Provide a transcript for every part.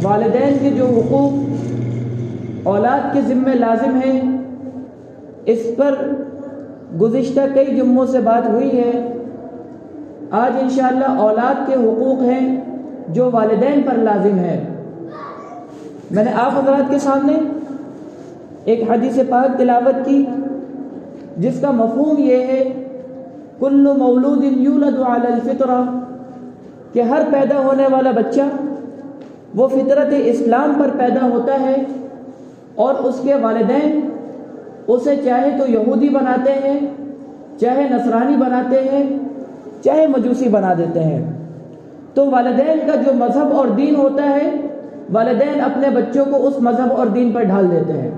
والدین کے جو حقوق اولاد کے ذمہ لازم ہیں، اس پر گزشتہ کئی جمعوں سے بات ہوئی ہے۔ آج انشاءاللہ اولاد کے حقوق ہیں جو والدین پر لازم ہے۔ میں نے آپ حضرات کے سامنے ایک حدیث پاک تلاوت کی جس کا مفہوم یہ ہے، کل مولود یولد علی الفطرہ، کہ ہر پیدا ہونے والا بچہ وہ فطرت اسلام پر پیدا ہوتا ہے، اور اس کے والدین اسے چاہے تو یہودی بناتے ہیں، چاہے نصرانی بناتے ہیں، چاہے مجوسی بنا دیتے ہیں۔ تو والدین کا جو مذہب اور دین ہوتا ہے، والدین اپنے بچوں کو اس مذہب اور دین پر ڈھال دیتے ہیں،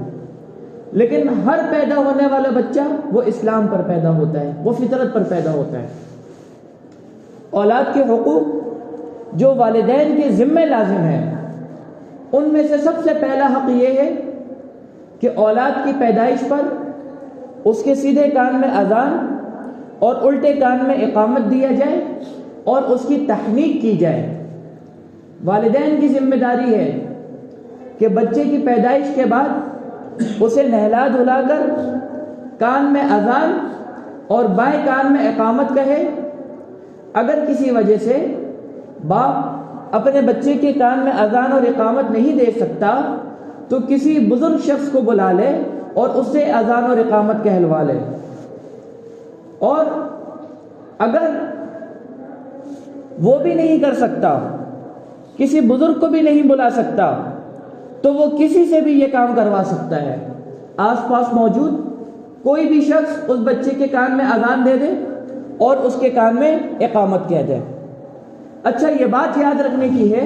لیکن ہر پیدا ہونے والا بچہ وہ اسلام پر پیدا ہوتا ہے، وہ فطرت پر پیدا ہوتا ہے۔ اولاد کے حقوق جو والدین کے ذمہ لازم ہیں، ان میں سے سب سے پہلا حق یہ ہے کہ اولاد کی پیدائش پر اس کے سیدھے کان میں اذان اور الٹے کان میں اقامت دیا جائے اور اس کی تحنیک کی جائے۔ والدین کی ذمہ داری ہے کہ بچے کی پیدائش کے بعد اسے نہلا دھلا کر کان میں اذان اور بائیں کان میں اقامت کہے۔ اگر کسی وجہ سے باپ اپنے بچے کے کان میں اذان اور اقامت نہیں دے سکتا تو کسی بزرگ شخص کو بلا لے اور اس سے اذان اور اقامت کہلوا لے، اور اگر وہ بھی نہیں کر سکتا، کسی بزرگ کو بھی نہیں بلا سکتا، تو وہ کسی سے بھی یہ کام کروا سکتا ہے۔ آس پاس موجود کوئی بھی شخص اس بچے کے کان میں اذان دے دے اور اس کے کان میں اقامت کہہ دے۔ اچھا، یہ بات یاد رکھنے کی ہے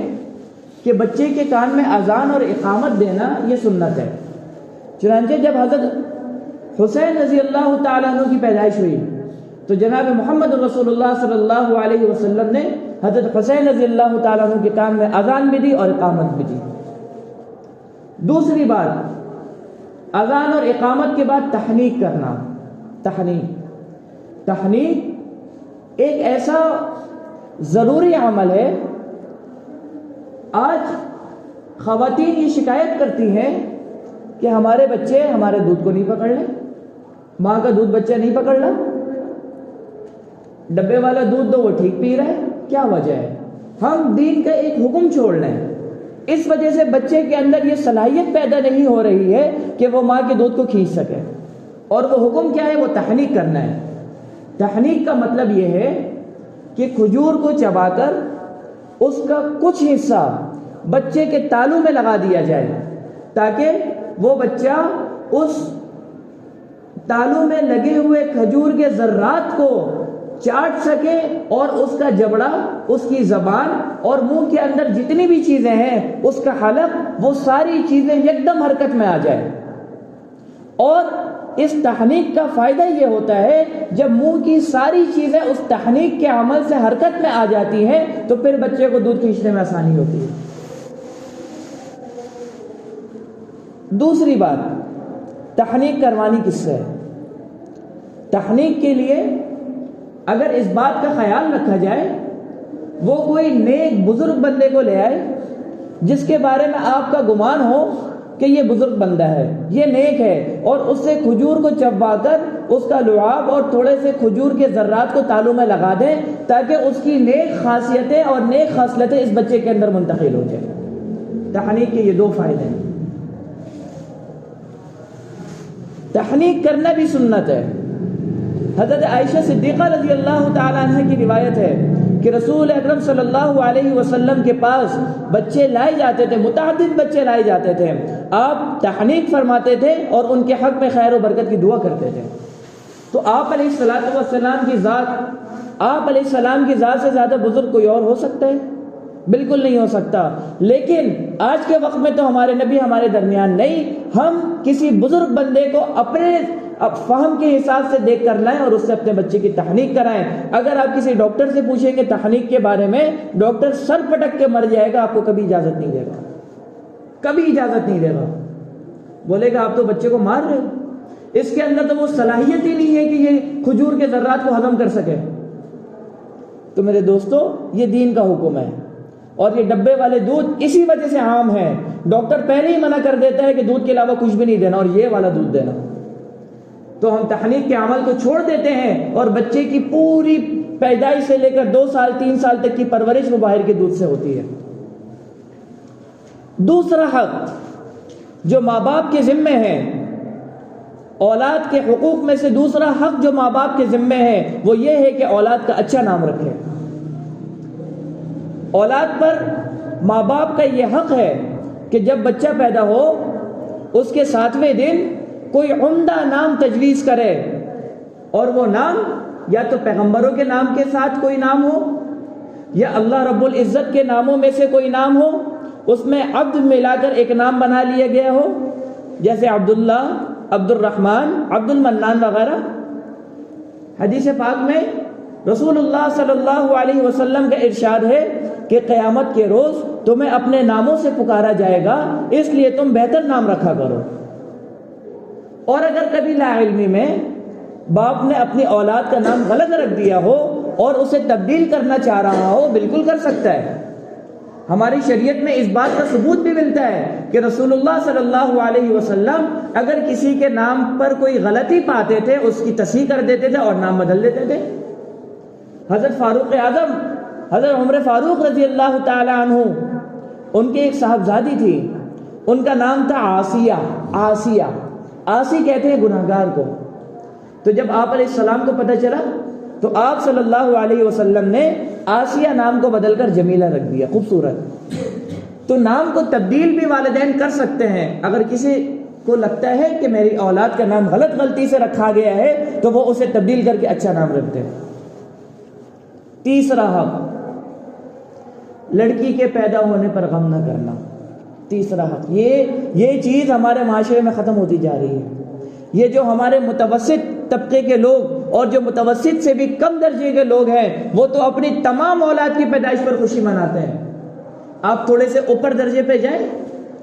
کہ بچے کے کان میں اذان اور اقامت دینا یہ سنت ہے۔ چنانچہ جب حضرت حسین رضی اللہ تعالیٰ عنہ کی پیدائش ہوئی تو جناب محمد رسول اللہ صلی اللہ علیہ وسلم نے حضرت حسین رضی اللہ تعالیٰ عنہ کے کان میں اذان بھی دی اور اقامت بھی دی۔ دوسری بات، اذان اور اقامت کے بعد تحنیک کرنا۔ تحنیک ایک ایسا ضروری عمل ہے۔ آج خواتین یہ شکایت کرتی ہیں کہ ہمارے بچے ہمارے دودھ کو نہیں پکڑ لیں، ماں کا دودھ بچہ نہیں پکڑ رہا، ڈبے والا دودھ دو وہ ٹھیک پی رہا ہے، کیا وجہ ہے؟ ہم دین کا ایک حکم چھوڑ رہے ہیں، اس وجہ سے بچے کے اندر یہ صلاحیت پیدا نہیں ہو رہی ہے کہ وہ ماں کے دودھ کو کھینچ سکے۔ اور وہ حکم کیا ہے؟ وہ تحنیک کرنا ہے۔ تحنیک کا مطلب یہ ہے کہ کھجور کو چبا کر اس کا کچھ حصہ بچے کے تالو میں لگا دیا جائے تاکہ وہ بچہ اس تالو میں لگے ہوئے کھجور کے ذرات کو چاٹ سکے، اور اس کا جبڑا، اس کی زبان اور منہ کے اندر جتنی بھی چیزیں ہیں، اس کا حلق، وہ ساری چیزیں یکدم حرکت میں آ جائے۔ اور اس تحنیک کا فائدہ یہ ہوتا ہے جب منہ کی ساری چیزیں اس تحنیک کے عمل سے حرکت میں آ جاتی ہیں تو پھر بچے کو دودھ کھینچنے میں آسانی ہوتی ہے۔ دوسری بات، تحنیک کروانی کس سے ہے؟ تحنیک کے لیے اگر اس بات کا خیال رکھا جائے، وہ کوئی نیک بزرگ بندے کو لے آئے جس کے بارے میں آپ کا گمان ہو کہ یہ بزرگ بندہ ہے، یہ نیک ہے، اور اس سے کھجور کو چبا کر اس کا لعاب اور تھوڑے سے کھجور کے ذرات کو تالو میں لگا دیں تاکہ اس کی نیک خاصیتیں اور نیک خصلتیں اس بچے کے اندر منتقل ہو جائیں۔ تحنیک کے یہ دو فائدے ہیں۔ تحنیک کرنا بھی سنت ہے۔ حضرت عائشہ صدیقہ رضی اللہ تعالیٰ عنہ کی روایت ہے کہ رسول اکرم صلی اللہ علیہ وسلم کے پاس بچے لائے جاتے تھے، متعدد بچے لائے جاتے تھے، آپ تحنیک فرماتے تھے اور ان کے حق میں خیر و برکت کی دعا کرتے تھے۔ تو آپ علیہ السلام کی ذات، آپ علیہ السلام کی ذات سے زیادہ بزرگ کوئی اور ہو سکتا ہے؟ بالکل نہیں ہو سکتا۔ لیکن آج کے وقت میں تو ہمارے نبی ہمارے درمیان نہیں، ہم کسی بزرگ بندے کو اپنے فہم کے حساب سے دیکھ کر لائیں اور اس سے اپنے بچے کی تحنیک کرائیں۔ اگر آپ کسی ڈاکٹر سے پوچھیں گے تحنیک کے بارے میں، ڈاکٹر سر پٹک کے مر جائے گا، آپ کو کبھی اجازت نہیں دے گا، کبھی اجازت نہیں دے گا۔ بولے گا آپ تو بچے کو مار رہے ہو، اس کے اندر تو وہ صلاحیت ہی نہیں ہے کہ یہ کھجور کے ذرات کو ہضم کر سکے۔ تو میرے دوستو، یہ دین کا حکم ہے۔ اور یہ ڈبے والے دودھ اسی وجہ سے عام ہیں. ڈاکٹر پہلے ہی منع کر دیتا ہے کہ دودھ کے علاوہ کچھ بھی نہیں دینا اور یہ والا دودھ دینا. تو ہم تحنیک کے عمل کو چھوڑ دیتے ہیں اور بچے کی پوری پیدائش سے لے کر 2 سال 3 سال تک کی پرورش وہ باہر کے دودھ سے ہوتی ہے. دوسرا حق جو ماں باپ کے ذمے ہے، اولاد کے حقوق میں سے دوسرا حق جو ماں باپ کے ذمے ہے وہ یہ ہے کہ اولاد کا اچھا نام رکھے. اولاد پر ماں باپ کا یہ حق ہے کہ جب بچہ پیدا ہو اس کے 7ویں دن کوئی عمدہ نام تجویز کرے، اور وہ نام یا تو پیغمبروں کے نام کے ساتھ کوئی نام ہو یا اللہ رب العزت کے ناموں میں سے کوئی نام ہو. اس میں عبد ملا کر ایک نام بنا لیا گیا ہو، جیسے عبداللہ، عبد الرحمن، عبد المنان وغیرہ. حدیث پاک میں رسول اللہ صلی اللہ علیہ وسلم کا ارشاد ہے کہ قیامت کے روز تمہیں اپنے ناموں سے پکارا جائے گا، اس لیے تم بہتر نام رکھا کرو. اور اگر کبھی لا علمی میں باپ نے اپنی اولاد کا نام غلط رکھ دیا ہو اور اسے تبدیل کرنا چاہ رہا ہو، بالکل کر سکتا ہے. ہماری شریعت میں اس بات کا ثبوت بھی ملتا ہے کہ رسول اللہ صلی اللہ علیہ وسلم اگر کسی کے نام پر کوئی غلطی پاتے تھے اس کی تصحیح کر دیتے تھے اور نام بدل دیتے تھے. حضرت فاروق اعظم، حضرت عمر فاروق رضی اللہ تعالی عنہ، ان کے ایک صاحبزادی تھی، ان کا نام تھا آسیہ. آسی کہتے ہیں گناہگار کو. تو جب آپ علیہ السلام کو پتہ چلا تو آپ صلی اللہ علیہ وسلم نے آسیہ نام کو بدل کر جمیلہ رکھ دیا، خوبصورت. تو نام کو تبدیل بھی والدین کر سکتے ہیں. اگر کسی کو لگتا ہے کہ میری اولاد کا نام غلطی سے رکھا گیا ہے تو وہ اسے تبدیل کر کے اچھا نام رکھ دے. تیسرا حق، لڑکی کے پیدا ہونے پر غم نہ کرنا. تیسرا حق، یہ چیز ہمارے معاشرے میں ختم ہوتی جا رہی ہے. یہ جو ہمارے متوسط طبقے کے لوگ اور جو متوسط سے بھی کم درجے کے لوگ ہیں وہ تو اپنی تمام اولاد کی پیدائش پر خوشی مناتے ہیں. آپ تھوڑے سے اوپر درجے پہ جائیں،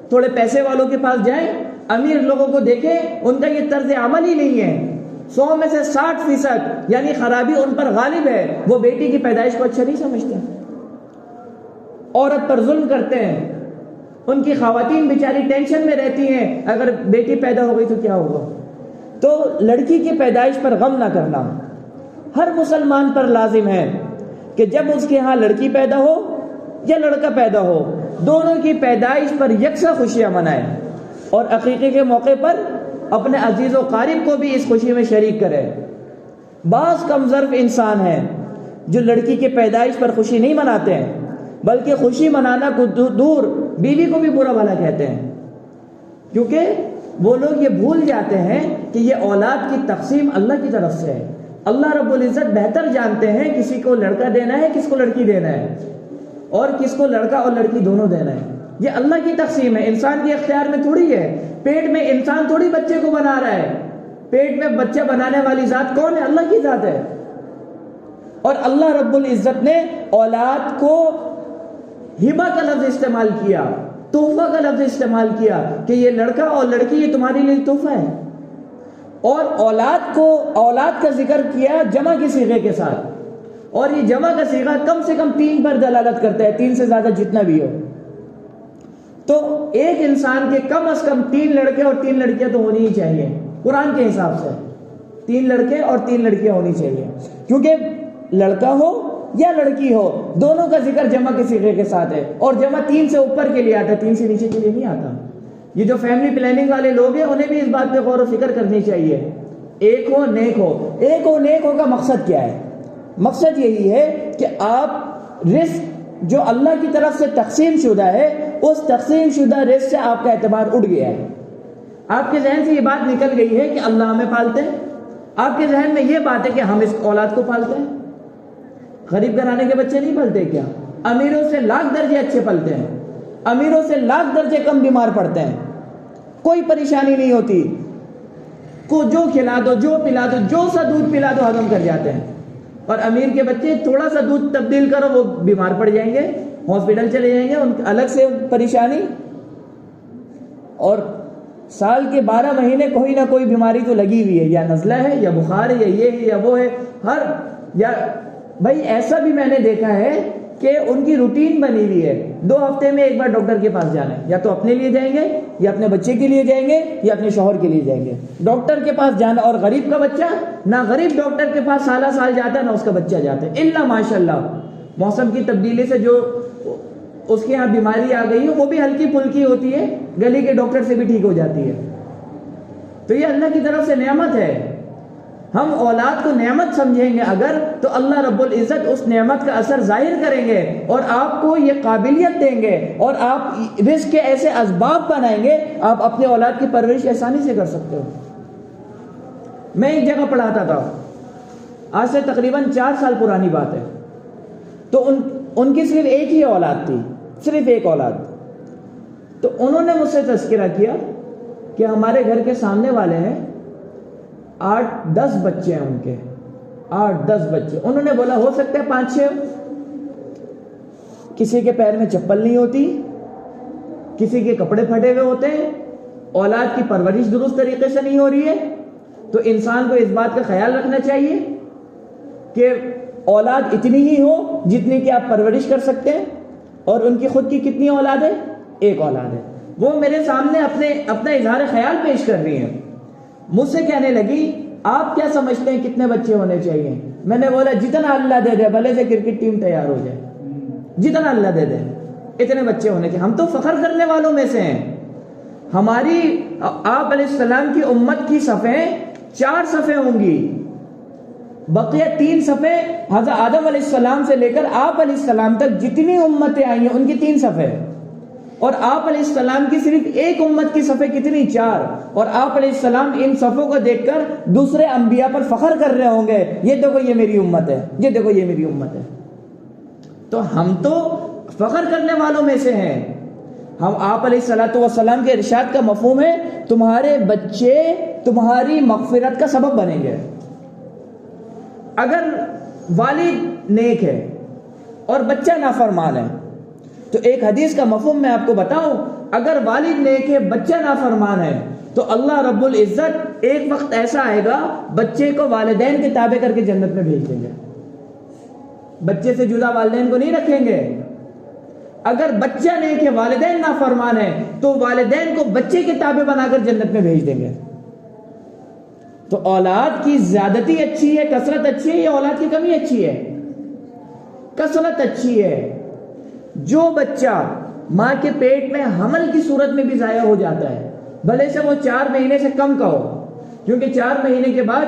تھوڑے پیسے والوں کے پاس جائیں، امیر لوگوں کو دیکھیں، ان کا یہ طرز عمل ہی نہیں ہے. 100 میں سے 60% یعنی خرابی ان پر غالب ہے. وہ بیٹی کی پیدائش کو اچھا نہیں سمجھتے، عورت پر ظلم کرتے ہیں. ان کی خواتین بیچاری ٹینشن میں رہتی ہیں اگر بیٹی پیدا ہو گئی تو کیا ہوگا. تو لڑکی کی پیدائش پر غم نہ کرنا ہر مسلمان پر لازم ہے کہ جب اس کے ہاں لڑکی پیدا ہو یا لڑکا پیدا ہو، دونوں کی پیدائش پر یکساں خوشیاں منائے اور عقیقے کے موقع پر اپنے عزیز و قارب کو بھی اس خوشی میں شریک کرے. بعض کم ظرف انسان ہیں جو لڑکی کی پیدائش پر خوشی نہیں مناتے ہیں، بلکہ خوشی منانا کو دور بیوی کو بھی برا بھلا کہتے ہیں، کیونکہ وہ لوگ یہ بھول جاتے ہیں کہ یہ اولاد کی تقسیم اللہ کی طرف سے ہے. اللہ رب العزت بہتر جانتے ہیں کسی کو لڑکا دینا ہے، کس کو لڑکی دینا ہے، اور کس کو لڑکا اور لڑکی دونوں دینا ہے. یہ اللہ کی تقسیم ہے، انسان کے اختیار میں تھوڑی ہے. پیٹ میں انسان تھوڑی بچے کو بنا رہا ہے. پیٹ میں بچہ بنانے والی ذات کون ہے؟ اللہ کی ذات ہے. اور اللہ رب العزت نے اولاد کو ہبہ کا لفظ استعمال کیا، تحفہ کا لفظ استعمال کیا کہ یہ لڑکا اور لڑکی یہ تمہارے لیے تحفہ ہے. اور اولاد کا ذکر کیا جمع کی صیغے کے ساتھ، اور یہ جمع کا صیغہ کم سے کم 3 پر دلالت کرتا ہے، 3 سے زیادہ جتنا بھی ہو. تو ایک انسان کے کم از کم 3 لڑکے اور 3 لڑکیاں تو ہونی ہی چاہیے. قرآن کے حساب سے 3 لڑکے اور 3 لڑکیاں ہونی چاہیے، کیونکہ لڑکا ہو یا لڑکی ہو دونوں کا ذکر جمع کے صیغے کے ساتھ ہے. اور جمع 3 سے اوپر کے لیے آتا ہے، 3 سے نیچے کے لیے نہیں آتا. یہ جو فیملی پلاننگ والے لوگ ہیں انہیں بھی اس بات پہ غور و فکر کرنی چاہیے. ایک ہو نیک ہو. ایک ہو نیک ہو کا مقصد کیا ہے؟ مقصد یہی ہے کہ آپ رزق جو اللہ کی طرف سے تقسیم شدہ ہے، اس تقسیم شدہ رزق سے آپ کا اعتبار اٹھ گیا ہے. آپ کے ذہن سے یہ بات نکل گئی ہے کہ اللہ ہمیں پالتے ہیں. آپ کے ذہن میں یہ بات ہے کہ ہم اس اولاد کو پالتے ہیں. غریب گھرانے کے بچے نہیں پلتے کیا؟ امیروں سے لاکھ درجے اچھے پلتے ہیں، امیروں سے لاکھ درجے کم بیمار پڑتے ہیں، کوئی پریشانی نہیں ہوتی. کو جو کھلا دو، جو پلا دو، جو سا دودھ پلا دو ہضم کر جاتے ہیں. اور امیر کے بچے تھوڑا سا دودھ تبدیل کرو وہ بیمار پڑ جائیں گے، ہاسپٹل چلے جائیں گے، ان الگ سے پریشانی. اور سال کے 12 مہینے کوئی نہ کوئی بیماری تو لگی ہوئی ہے، یا نزلہ ہے یا بخار ہے یا یہ ہے یا وہ ہے. یا بھائی ایسا بھی میں نے دیکھا ہے کہ ان کی روٹین بنی ہوئی ہے 2 ہفتے میں ایک بار ڈاکٹر کے پاس جانا ہے، یا تو اپنے لیے جائیں گے یا اپنے بچے کے لیے جائیں گے یا اپنے شوہر کے لیے جائیں گے، ڈاکٹر کے پاس جانا۔ اور غریب کا بچہ نہ غریب ڈاکٹر کے پاس سالہ سال جاتا ہے نہ اس کا بچہ جاتا ہے، الا ماشاء اللہ موسم کی تبدیلی سے جو اس کے یہاں بیماری آ گئی ہے وہ بھی ہلکی پھلکی ہوتی ہے، گلی کے ڈاکٹر سے بھی ٹھیک ہو جاتی ہے۔ تو یہ اللہ کی طرف سے نعمت ہے۔ ہم اولاد کو نعمت سمجھیں گے اگر، تو اللہ رب العزت اس نعمت کا اثر ظاہر کریں گے اور آپ کو یہ قابلیت دیں گے اور آپ رزق کے ایسے اسباب بنائیں گے، آپ اپنے اولاد کی پرورش آسانی سے کر سکتے ہو۔ میں ایک جگہ پڑھاتا تھا، آج سے تقریباً 4 سال پرانی بات ہے، تو ان کی صرف ایک ہی اولاد تھی، صرف ایک اولاد۔ تو انہوں نے مجھ سے تذکرہ کیا کہ ہمارے گھر کے سامنے والے ہیں 8-10 بچے ہیں ان کے، 8-10 بچے۔ انہوں نے بولا ہو سکتا ہے 5-6، کسی کے پیر میں چپل نہیں ہوتی، کسی کے کپڑے پھٹے ہوئے ہوتے ہیں، اولاد کی پرورش درست طریقے سے نہیں ہو رہی ہے۔ تو انسان کو اس بات کا خیال رکھنا چاہیے کہ اولاد اتنی ہی ہو جتنی کہ آپ پرورش کر سکتے ہیں، اور ان کی خود کی کتنی اولاد ہے؟ ایک اولاد ہے۔ وہ میرے سامنے اپنا اظہار خیال پیش کر رہی ہیں، مجھ سے کہنے لگی آپ کیا سمجھتے ہیں کتنے بچے ہونے چاہیے؟ میں نے بولا جتنا اللہ دے دے، بھلے سے کرکٹ ٹیم تیار ہو جائے، جتنا اللہ دے دے اتنے بچے ہونے چاہیے۔ ہم تو فخر کرنے والوں میں سے ہیں۔ ہماری آپ علیہ السلام کی امت کی صفیں 4 صفیں ہوں گی، بقیہ 3 صفیں حضرت آدم علیہ السلام سے لے کر آپ علیہ السلام تک جتنی امتیں آئی ہیں ان کی 3 صفیں، اور آپ علیہ السلام کی صرف ایک امت کی صفیں کتنی؟ 4۔ اور آپ علیہ السلام ان صفوں کو دیکھ کر دوسرے انبیاء پر فخر کر رہے ہوں گے، یہ دیکھو یہ میری امت ہے، یہ دیکھو یہ میری امت ہے۔ تو ہم تو فخر کرنے والوں میں سے ہیں۔ ہم آپ علیہ السلام کے ارشاد کا مفہوم ہے تمہارے بچے تمہاری مغفرت کا سبب بنیں گے۔ اگر والد نیک ہے اور بچہ نافرمان ہے، تو ایک حدیث کا مفہوم میں آپ کو بتاؤں، اگر والد نیک ہے بچہ نافرمان ہے تو اللہ رب العزت ایک وقت ایسا آئے گا بچے کو والدین کے تابع کر کے جنت میں بھیج دیں گے، بچے سے جدا والدین کو نہیں رکھیں گے۔ اگر بچہ نیک ہے والدین نافرمان ہے تو والدین کو بچے کے تابع بنا کر جنت میں بھیج دیں گے۔ تو اولاد کی زیادتی اچھی ہے، کثرت اچھی ہے، یا اولاد کی کمی اچھی ہے؟ کثرت اچھی ہے۔ جو بچہ ماں کے پیٹ میں حمل کی صورت میں بھی ضائع ہو جاتا ہے، بھلے سے وہ 4 مہینے سے کم کا ہو، کیونکہ 4 مہینے کے بعد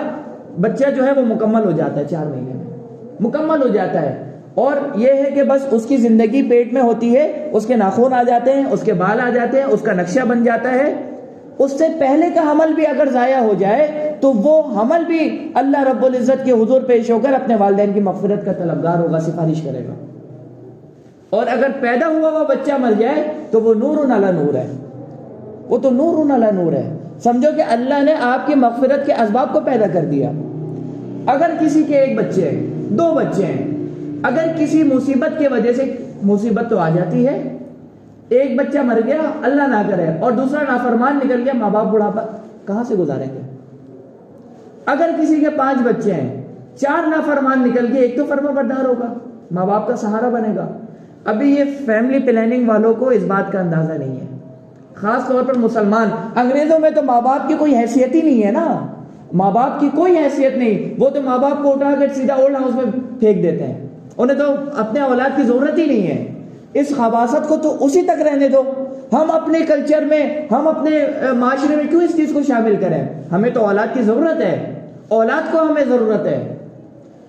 بچہ جو ہے وہ مکمل ہو جاتا ہے، 4 مہینے میں مکمل ہو جاتا ہے، اور یہ ہے کہ بس اس کی زندگی پیٹ میں ہوتی ہے، اس کے ناخن آ جاتے ہیں، اس کے بال آ جاتے ہیں، اس کا نقشہ بن جاتا ہے۔ اس سے پہلے کا حمل بھی اگر ضائع ہو جائے تو وہ حمل بھی اللہ رب العزت کے حضور پیش ہو کر اپنے والدین کی مغفرت کا طلبگار ہوگا، سفارش کرے گا۔ اور اگر پیدا ہوا وہ بچہ مر جائے تو وہ نور علی نور ہے، وہ تو نور علی نور ہے۔ سمجھو کہ اللہ نے آپ کی مغفرت کے اسباب کو پیدا کر دیا۔ اگر کسی کے 1 بچے 2 بچے ہیں، اگر کسی مصیبت کی وجہ سے، مصیبت تو آ جاتی ہے، ایک بچہ مر گیا اللہ نہ کرے اور دوسرا نافرمان نکل گیا، ماں باپ بڑھاپا کہاں سے گزاریں گے؟ اگر کسی کے 5 بچے ہیں، 4 نافرمان نکل گئے، ایک تو فرما بردار ہوگا، ماں باپ کا سہارا بنے گا۔ ابھی یہ فیملی پلاننگ والوں کو اس بات کا اندازہ نہیں ہے، خاص طور پر مسلمان۔ انگریزوں میں تو ماں باپ کی کوئی حیثیت ہی نہیں ہے نا، ماں باپ کی کوئی حیثیت نہیں، وہ تو ماں باپ کو اٹھا کر سیدھا اولڈ ہاؤس میں پھینک دیتے ہیں، انہیں تو اپنے اولاد کی ضرورت ہی نہیں ہے۔ اس خباثت کو تو اسی تک رہنے دو۔ ہم اپنے کلچر میں، ہم اپنے معاشرے میں کیوں اس چیز کو شامل کریں؟ ہمیں تو اولاد کی ضرورت ہے، اولاد کو ہمیں ضرورت ہے۔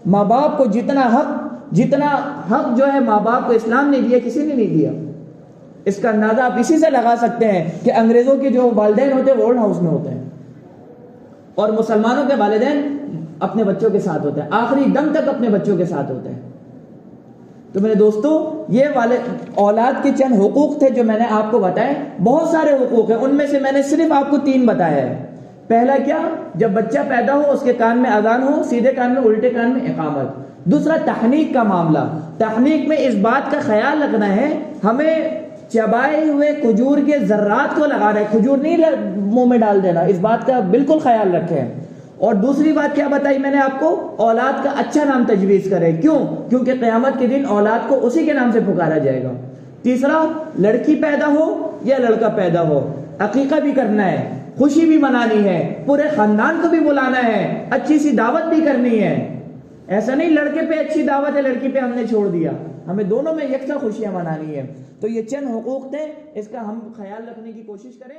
ماں باپ کو جتنا حق جو ہے ماں باپ کو اسلام نے دیا کسی نے نہیں دیا۔ اس کا اندازہ آپ اسی سے لگا سکتے ہیں کہ انگریزوں کے جو والدین ہوتے ہیں وہ اولڈ ہاؤس میں ہوتے ہیں، اور مسلمانوں کے والدین اپنے بچوں کے ساتھ ہوتے ہیں، آخری دم تک اپنے بچوں کے ساتھ ہوتے ہیں۔ تو میرے دوستو، یہ اولاد کے چند حقوق تھے جو میں نے آپ کو بتائے۔ بہت سارے حقوق ہیں، ان میں سے میں نے صرف آپ کو 3 بتایا ہے۔ پہلا کیا؟ جب بچہ پیدا ہو اس کے کان میں اذان ہو، سیدھے کان میں الٹے کان میں اقامت۔ دوسرا تحنیک کا معاملہ، تحنیک میں اس بات کا خیال رکھنا ہے ہمیں چبائے ہوئے کھجور کے ذرات کو لگانا ہے، کھجور نہیں منہ میں ڈال دینا، اس بات کا بالکل خیال رکھیں۔ اور دوسری بات کیا بتائی میں نے آپ کو؟ اولاد کا اچھا نام تجویز کرے. کیوں؟ کیونکہ قیامت کے دن اولاد کو اسی کے نام سے پکارا جائے گا. تیسرا، لڑکی پیدا ہو یا لڑکا پیدا ہو، عقیقہ بھی کرنا ہے، خوشی بھی منانی ہے، پورے خاندان کو بھی بلانا ہے، اچھی سی دعوت بھی کرنی ہے. ایسا نہیں لڑکے پہ اچھی دعوت ہے، لڑکی پہ ہم نے چھوڑ دیا. ہمیں دونوں میں یکساں خوشیاں منانی ہے. تو یہ چند حقوق تھے، اس کا ہم خیال رکھنے کی کوشش کریں.